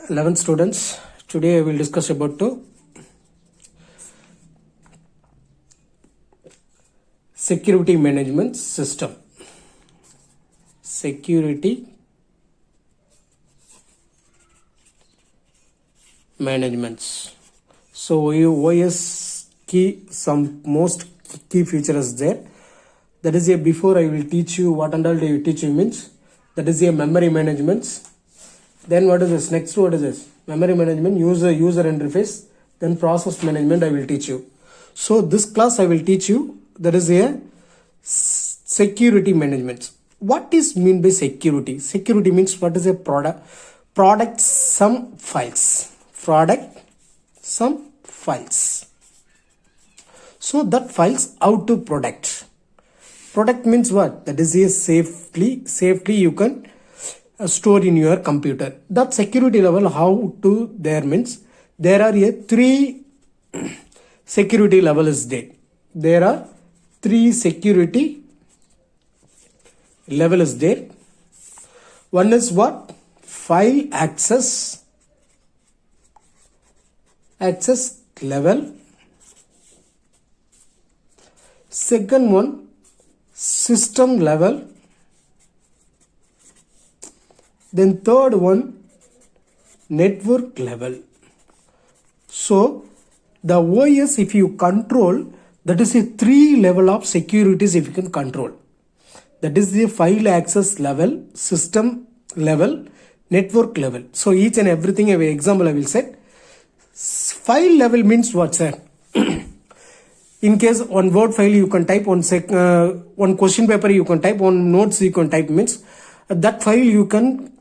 11th students, today I will discuss about security management system. Security management. So OS key, some most key features there. That is a before I will teach you what and all I will teach you means. That is a memory management. Then what is this? Next what is this? Memory management, user interface. Then process management I will teach you. So this class I will teach you. That is a security management. What is mean by security? Security means what is a product some files. Product some files. So that files how to protect. Product means what? That is a safely you can store in your computer. That security level how to there means there are three security level is there. There are three security level is there. One is what? File access level. Second one, system level. Then third one, network level. So the OS if you control, that is a three level of securities if you can control. That is the file access level, system level, network level. So each and everything example I will set. File level means what, sir? In case on Word file you can type, on question paper you can type, on notes you can type means that file you can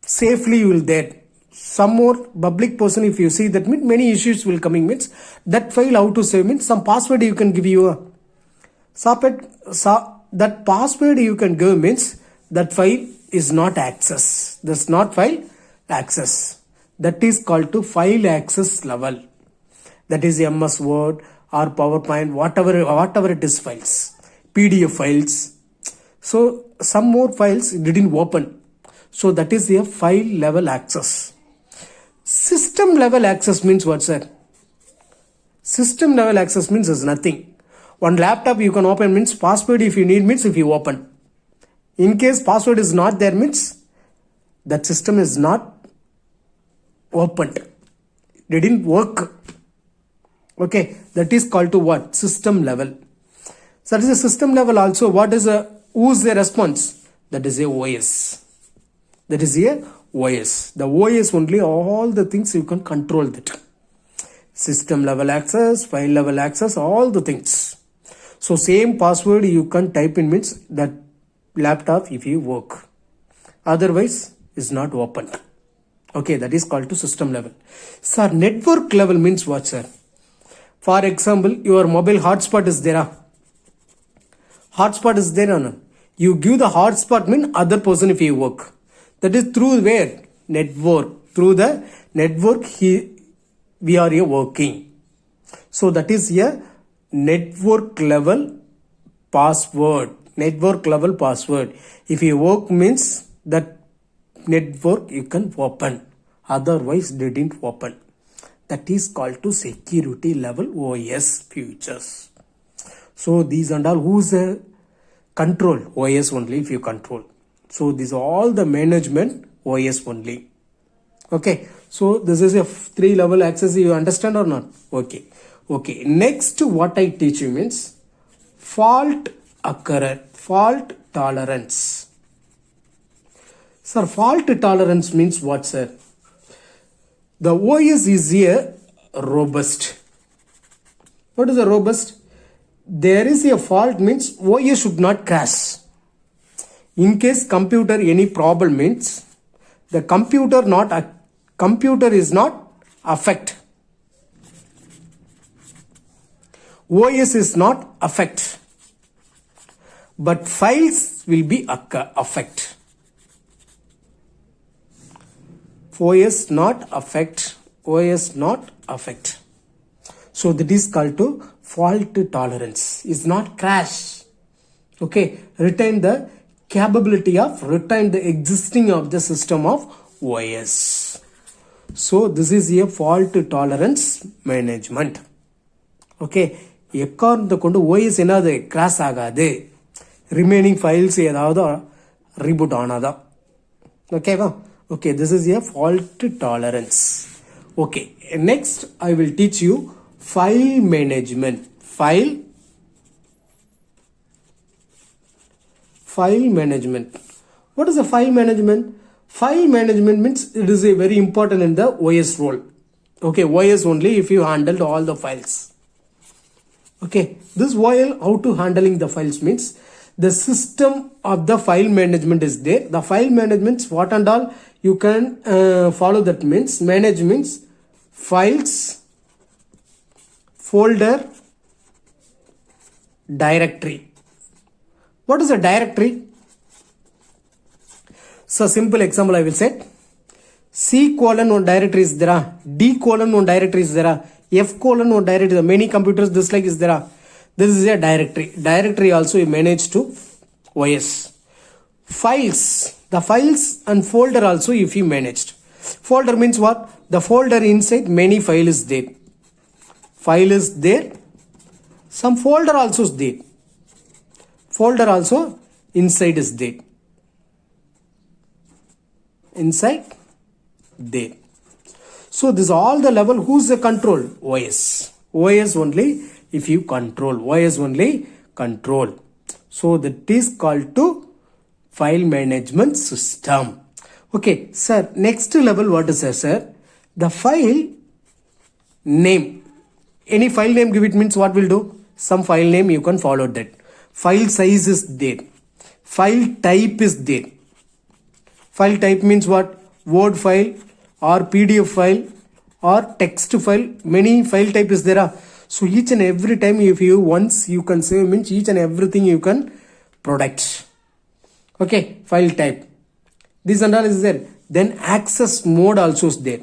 safely you will there. Some more public person if you see that means many issues will coming means that file how to save means some password you can give you a that password you can give means that file is not access. That's not file access. That is called to file access level. That is MS Word or PowerPoint, whatever it is files, PDF files. So some more files didn't open. So that is a file level access. System level access means what, sir? System level access means is nothing. One laptop you can open means password if you need means if you open. In case password is not there means that system is not opened. Didn't work. Okay, that is called to what? System level. So that is a system level also. What is who's the response? That is a OS. That is a OS. The OS only all the things you can control that. System level access, file level access, all the things. So same password you can type in means that laptop if you work. Otherwise is not opened. Okay, that is called to system level. Sir, network level means what, sir? For example, your mobile hotspot is there. Hotspot is there or not? You give the hotspot mean other person if you work. That is through where? Network. Through the network we are here working. So that is a network level password. Network level password. If you work means that network you can open. Otherwise didn't open. That is called to security level OS features. So these and all who's the control? OS only if you control. So these are all the management OS only. Okay. So this is a three level access. You understand or not? Okay. Okay. Next what I teach you means fault tolerance. Sir, fault tolerance means what, sir? The OS is a robust. What is a robust? There is a fault means OS should not crash. In case computer any problem means the computer is not affect. OS is not affect. But files will be affect. OS not affect. OS not affect. So that is called to fault tolerance. Is not crash. Okay. Retain the capability of retain the existing of the system of OS. So this is a fault tolerance management. Okay, எக்காரணத்தை கொண்டு OS என்னது cross ஆகாது, remaining files ஏதாவது reboot ஆனாதான். ஓகேவா? Okay, this is a fault tolerance. Okay, next I will teach you file management. File management. What is a file management? File management means it is a very important in the OS role. Okay, OS only if you handled all the files. Okay, this while how to handling the files means the system of the file management is there. The file management what and all you can follow, that means manage means files, folder, directory. What is a directory? So simple example I will set. C colon one directory is there, D colon one directory is there, F colon one directory. Many computers this like is there. This is a directory. Directory also you manage to OS. Files, the files and folder also if you managed. Folder means what? The folder inside many file is there. File is there. Some folder also is there. Folder also inside is there. Inside there. So this all the level who's the control? OS. OS only if you control. OS only control. So that is called to file management system. Okay, sir. Next level what is that, sir? The file name. Any file name give it means what will do? Some file name you can follow that. File size is there. File type is there. File type means what? Word file or PDF file or text file. Many file type is there. So each and every time if you once you can save means each and everything you can product. Okay, file type. This and all is there. Then access mode also is there.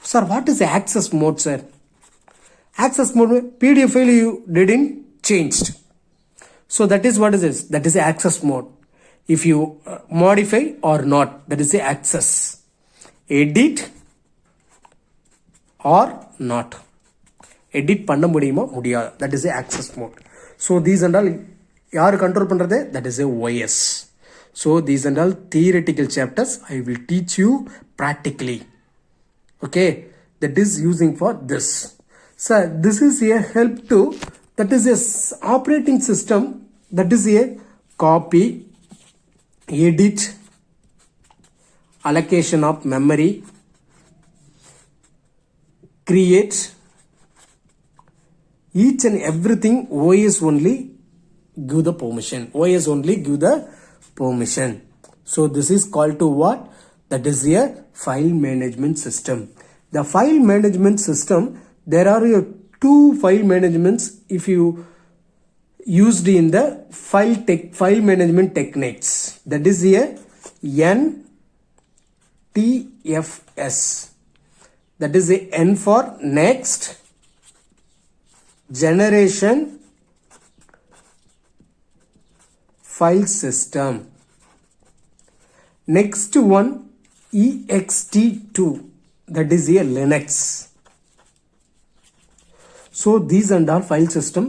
Sir, what is the access mode, sir? Access mode, PDF file you didn't changed. So that is what is this? That is the access mode. If you modify or not, that is the access. Edit or not. Edit பண்ண முடியுமா முடியாது. That is the access mode. So these and all யார் control பண்றது? That is a OS. So these and all theoretical chapters I will teach you practically. Okay, that is using for this. So this is a help to, that is a operating system, that is a copy, edit, allocation of memory, create, each and everything OS only give the permission. OS only give the permission. So this is called to what? That is a file management system. The file management system, there are two file managements if you used in the file management techniques. That is a NTFS. That is a N for next generation file system. Next one ext2. That is a Linux. So these and all file system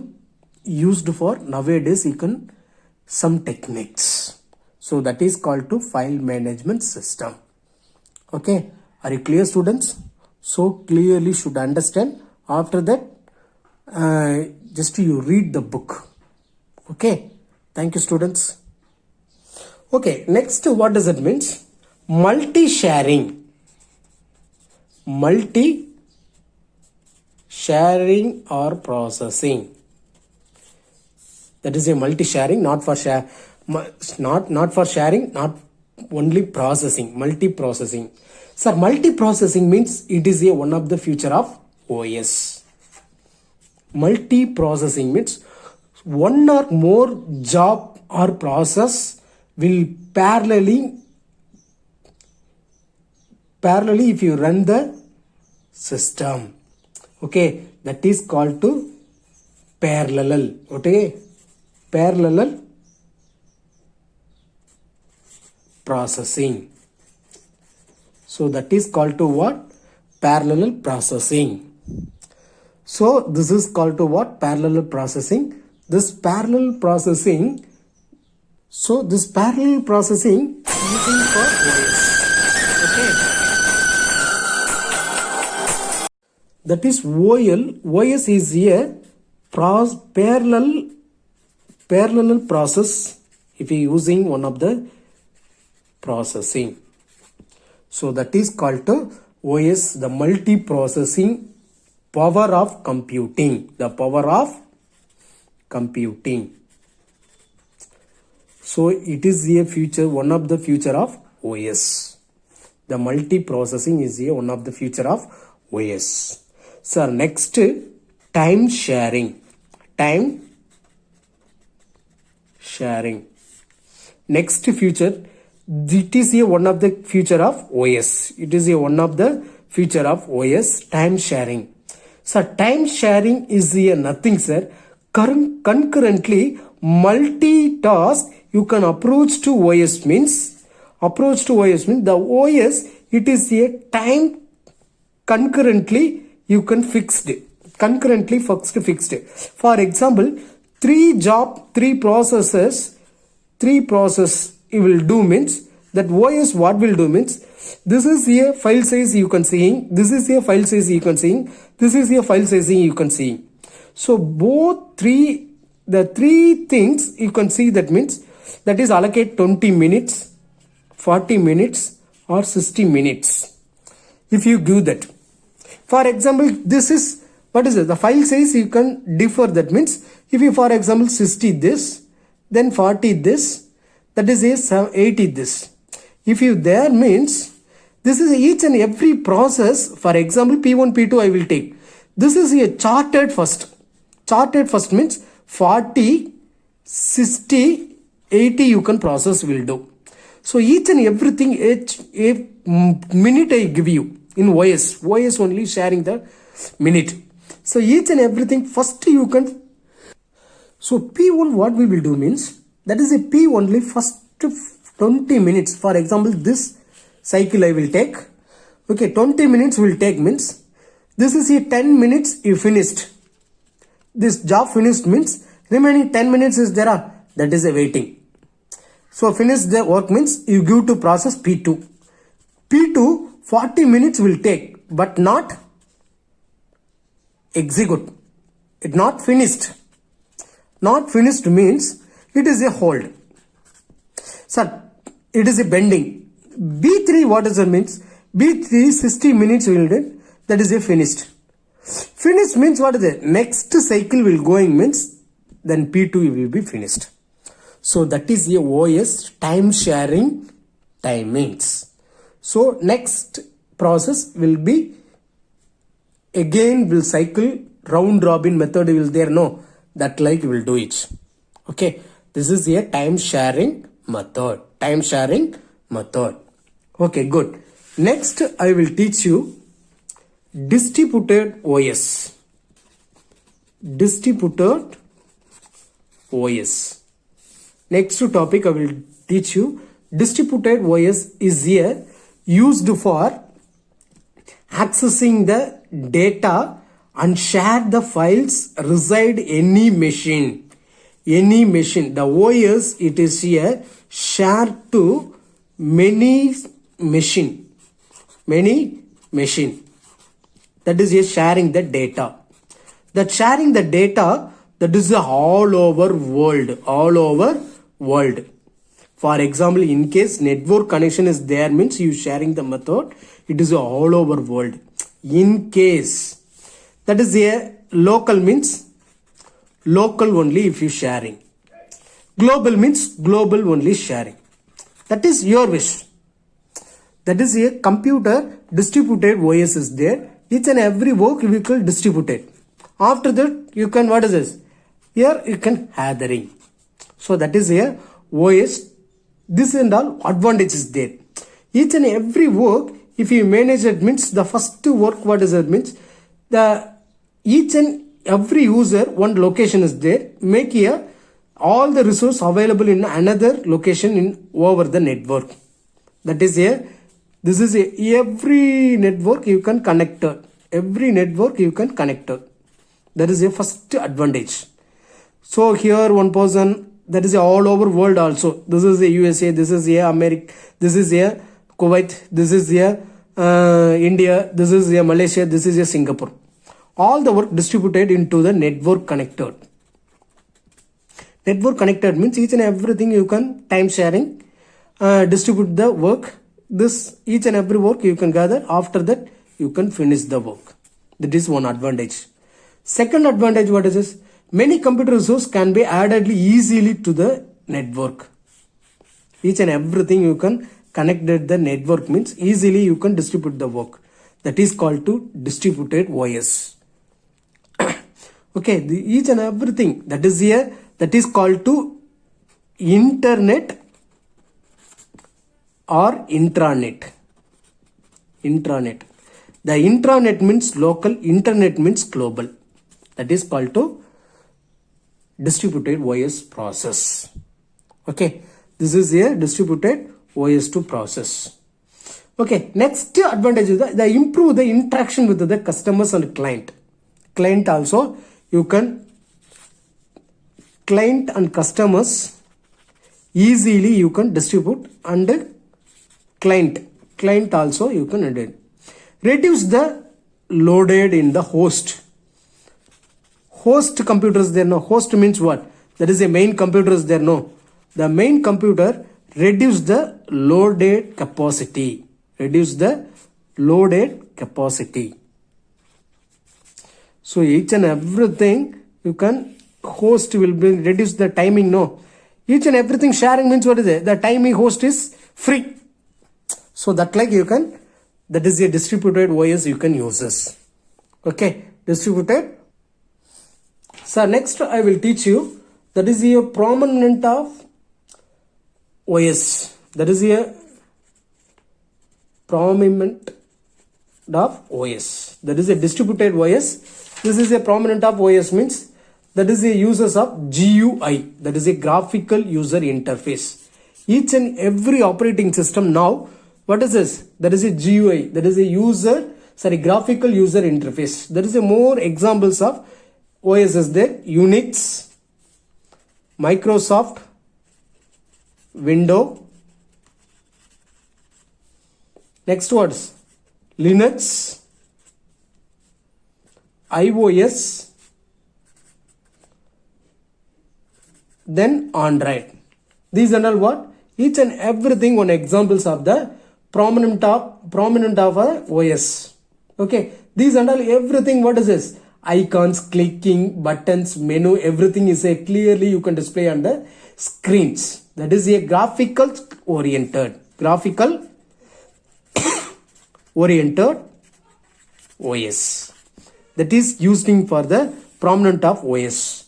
used for nowadays you can some techniques. So that is called to file management system. Okay, are you clear, students? So clearly should understand. After that just you read the book. Okay, thank you, students. Okay, next what does it mean? Multi-sharing or processing. That is a multi-sharing, not for share, not for sharing, not only processing, multi-processing. Sir, multi-processing means it is a one of the future of OS. Multi-processing means one or more job or process will parallelly if you run the system. Okay, that is called to parallel. Okay, parallel processing. So that is called to what? parallel processing. So this is called to what? Parallel processing. This parallel processing, so this parallel processing using for OS. Okay. That is OL. OS is a parallel process if you using one of the processing. So that is called to OS, the multi-processing power of computing. The power of computing. So it is a future, one of the future of OS. The multi-processing is a one of the future of OS. So next, time sharing. Time sharing. Next future, it is a one of the future of OS. It is a one of the future of OS, time sharing. So time sharing is a nothing, sir. Concurrently, multitask you can approach to OS means the OS, it is a time concurrently you can fixed. Concurrently fixed. For example, three process you will do means that OS what will do means this is a file size you can see, this is a file size you can see, this is a file sizing you can see. So both the three things you can see, that means that is allocate 20 minutes, 40 minutes or 60 minutes. If you give that. For example, this is, what is it? The file size you can differ, that means if you for example 60 this, then 40 this, that is a 80 this. If you there means this is each and every process. For example, P1, P2 I will take. This is a charted first. Charted first means 40, 60, 80 you can process will do. So each and everything, a minute I give you in OS only sharing the minute. So each and everything first you can. So P1 what we will do means that is a P only first 20 minutes. For example, this cycle I will take. Okay, 20 minutes will take means this is a 10 minutes you finished. This job finished means remaining 10 minutes is there. That is a waiting. So finish the work means you give to process P2. P2 40 minutes will take but not execute. It not finished. Not finished means it is a hold. So it is a bending. B3 what does it means? B3 60 minutes will do. That is a finished. Finished means what is it? Next cycle will going means then P2 will be finished. So that is a OS time sharing timings. So next process will be again will cycle round robin method will there, no, that like will do it. Okay, this is a time sharing method. Time sharing method. Okay, good. Next I will teach you distributed OS. Distributed OS. Next topic I will teach you distributed OS is here used for accessing the data and share the files reside any machine. Any machine. The OS it is here shared to many machine. Many machine. That is here sharing the data. That sharing the data, that is all over world. All over world. For example, in case network connection is there means you sharing the method, it is all over world. In case that is a local means local only if you sharing. Global means global only sharing. That is your wish. That is a computer distributed OS is there. Each and every work we will distribute it. After that you can, what is this? Here you can gathering. So that is a OS. This and all advantages there. Each and every work if you manage it means the first work what is it means the each and every user one location is there, make here all the resource available in another location in over the network. That is here This is every network you can connect. Every network you can connect. That is a first advantage. So here one person, that is all over world also. This is a USA, this is a America, this is a Kuwait, this is a India, this is a Malaysia, this is a Singapore. All the work distributed into the network connected. Network connected means each and everything you can time sharing, distribute the work. This each and every work you can gather. After that you can finish the work. That is one advantage. Second advantage, what is this? Many computer resources can be added easily to the network. Each and everything you can connect the network means easily you can distribute the work. That is called to distributed OS. Okay, each and everything that is here, that is called to internet or intranet. Intranet. The intranet means local, internet means global. That is called to distributed OS process. Okay, this is a distributed OS2 process. Okay, next advantage is the improve the interaction with the customers and client. Client also you can, client and customers easily you can distribute, and client also you can edit. Reduce the loaded in the host. Host computers there, no. Host means what? That is a main computer is there, no. The main computer reduce the loaded capacity. Reduce the loaded capacity. So each and everything you can, host will be reduce the timing, no. Each and everything sharing means what is it? The timing host is free. So that like you can, that is a distributed OS you can use this. Okay, distributed. So next I will teach you, that is a prominent of OS. That is a prominent of OS. That is a distributed OS. This is a prominent of OS means that is a uses of GUI. That is a graphical user interface. Each and every operating system now, what is this? That is a GUI. That is a graphical user interface. There is a more examples of OS is there. Unix, Microsoft, Windows. Next words, Linux, iOS, then Android. These are all what? Each and everything one examples of the prominent of a OS. Okay, these and all everything, what is this? Icons, clicking, buttons, menu, everything is a clearly you can display on the screens. That is a graphical oriented OS. That is using for the prominent of OS.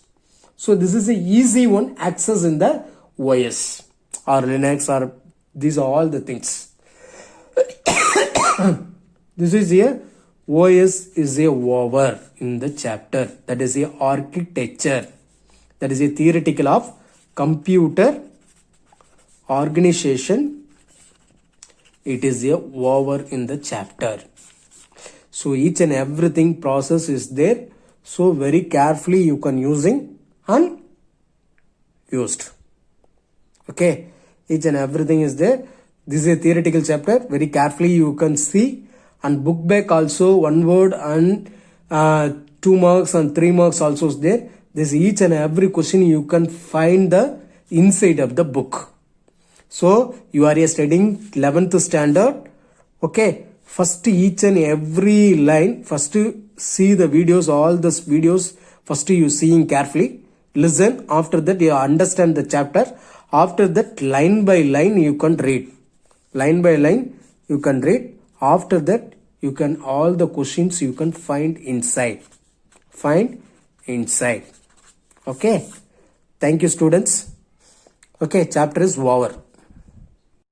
So this is a easy one access in the OS or Linux, or these are all the things. This is a OS is a over in the chapter. That is a architecture. That is a theoretical of computer organization. It is a over in the chapter. So each and everything process is there. So very carefully you can using and used. Okay, each and everything is there. This is a theoretical chapter. Very carefully you can see, and book back also 1 word and 2 marks and 3 marks also is there. This each and every question you can find the inside of the book. So you are studying 11th standard. Okay, first each and every line, first see the videos, all these videos first you seeing carefully, listen. After that you understand the chapter. After that line by line you can read. Line by line you can read. After that you can, all the questions you can find inside. Okay, thank you students. Okay, chapter is over.